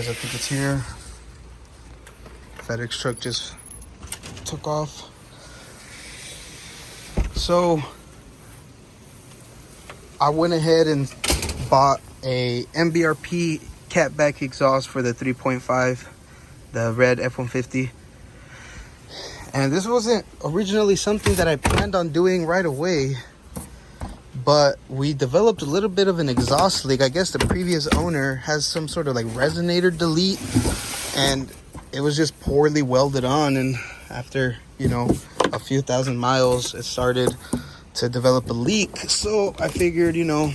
guys, I think it's here. FedEx truck just took off. So I went ahead and bought a MBRP catback exhaust for the 3.5, the red F150. And this wasn't originally something that I planned on doing right away, but we developed a little bit of an exhaust leak. I guess the previous owner has some sort of like resonator delete, and it was just poorly welded on. And after, you know, a few thousand miles, it started to develop a leak. So I figured, you know,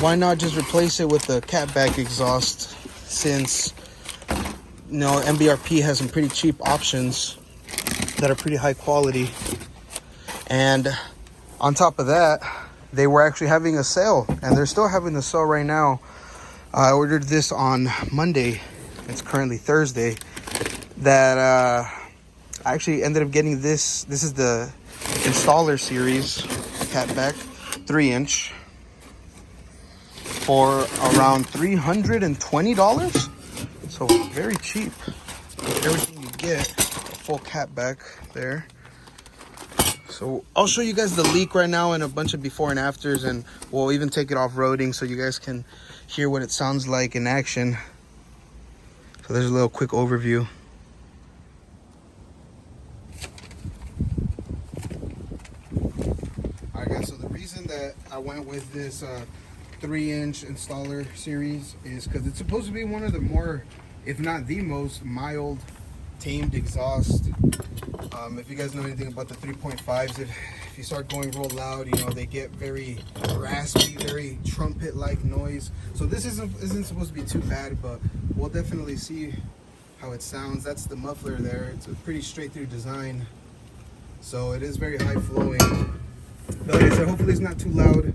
why not just replace it with the catback exhaust, since, you know, MBRP has some pretty cheap options that are pretty high quality. And on top of that, they were actually having a sale, and they're still having the sale right now. I ordered this on Monday. It's currently Thursday. That I actually ended up getting this. This is the installer series catback 3-inch for around $320. So very cheap. Everything you get, a full catback there. So I'll show you guys the leak right now and a bunch of before and afters, and we'll even take it off-roading so you guys can hear what it sounds like in action. So there's a little quick overview. Alright guys, so the reason that I went with this 3-inch installer series is because it's supposed to be one of the more, if not the most mild tamed exhaust. If you guys know anything about the 3.5s, if you start going real loud, you know, they get very raspy, very trumpet-like noise. So this isn't supposed to be too bad, but we'll definitely see how it sounds. That's the muffler there. It's a pretty straight-through design, so it is very high-flowing. But like I said, hopefully it's not too loud.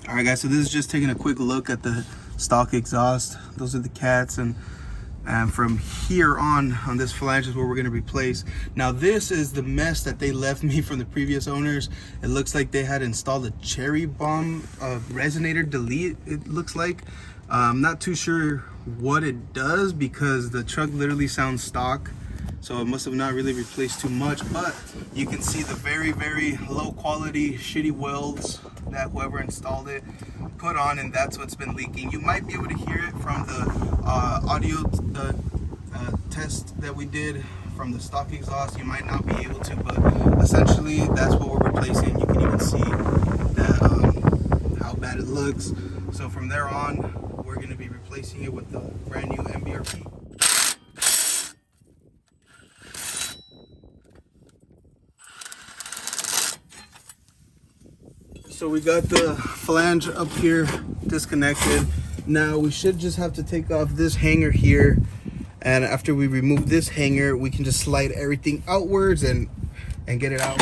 Alright guys, so this is just taking a quick look at the stock exhaust. Those are the cats, and from here on this flange is where we're going to replace. Now this is the mess that they left me from the previous owners. It looks like they had installed a cherry bomb resonator delete, it looks like. I'm not too sure what it does because the truck literally sounds stock, so it must have not really replaced too much. But you can see the very, very low quality shitty welds that whoever installed it put on, and that's what's been leaking. You might be able to hear it from the audio test that we did from the stock exhaust. You might not be able to, but essentially that's what we're replacing. You can even see that how bad it looks. So from there on, we're going to be replacing it with the brand new MBRP. So we got the flange up here disconnected. Now we should just have to take off this hanger here, and after we remove this hanger, we can just slide everything outwards and get it out.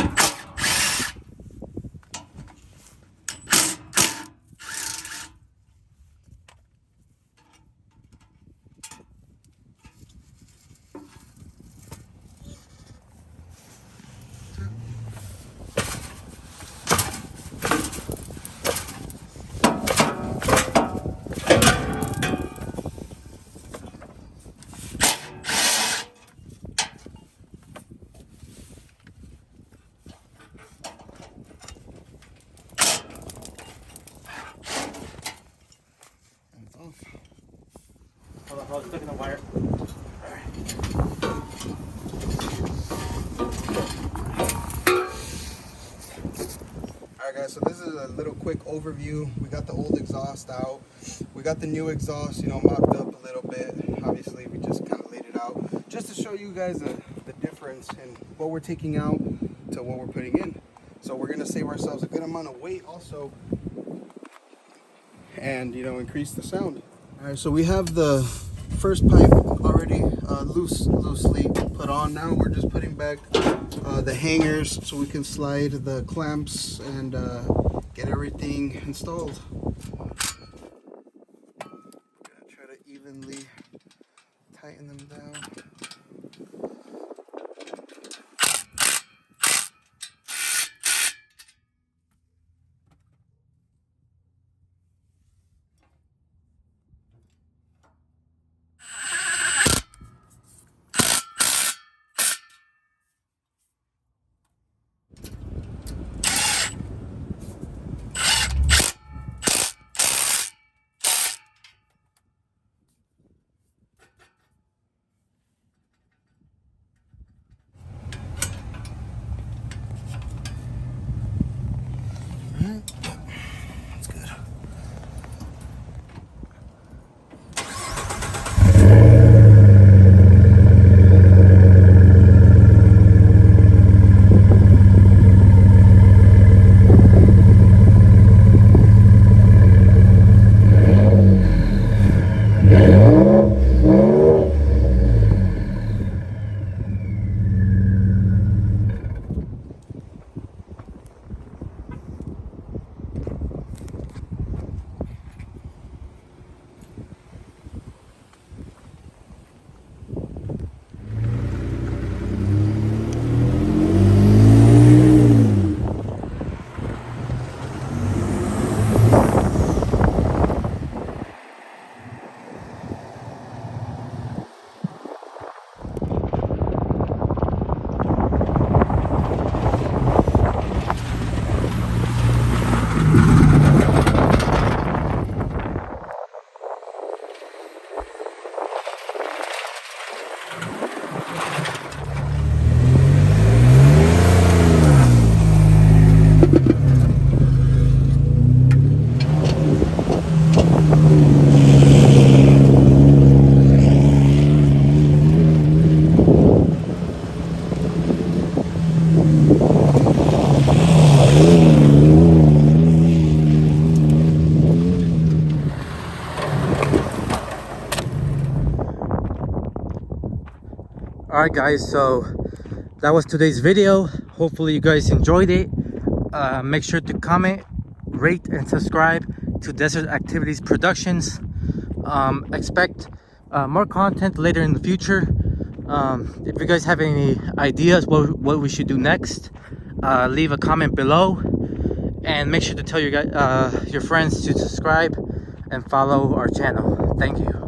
Hold on, it's stuck in the wire. Alright guys, so this is a little quick overview. We got the old exhaust out. We got the new exhaust, you know, mocked up a little bit. Obviously, we just kind of laid it out just to show you guys the difference in what we're taking out to what we're putting in. So we're going to save ourselves a good amount of weight also, and, you know, increase the sound. Alright, so we have the first pipe already loosely put on. Now we're just putting back the hangers so we can slide the clamps and get everything installed. evenly tighten them down. That's good. Alright guys, so that was today's video. Hopefully you guys enjoyed it. Make sure to comment, rate, and subscribe to Desert Activities Productions. Expect more content later in the future. If you guys have any ideas what we should do next, leave a comment below, and make sure to tell your friends to subscribe and follow our channel. Thank you.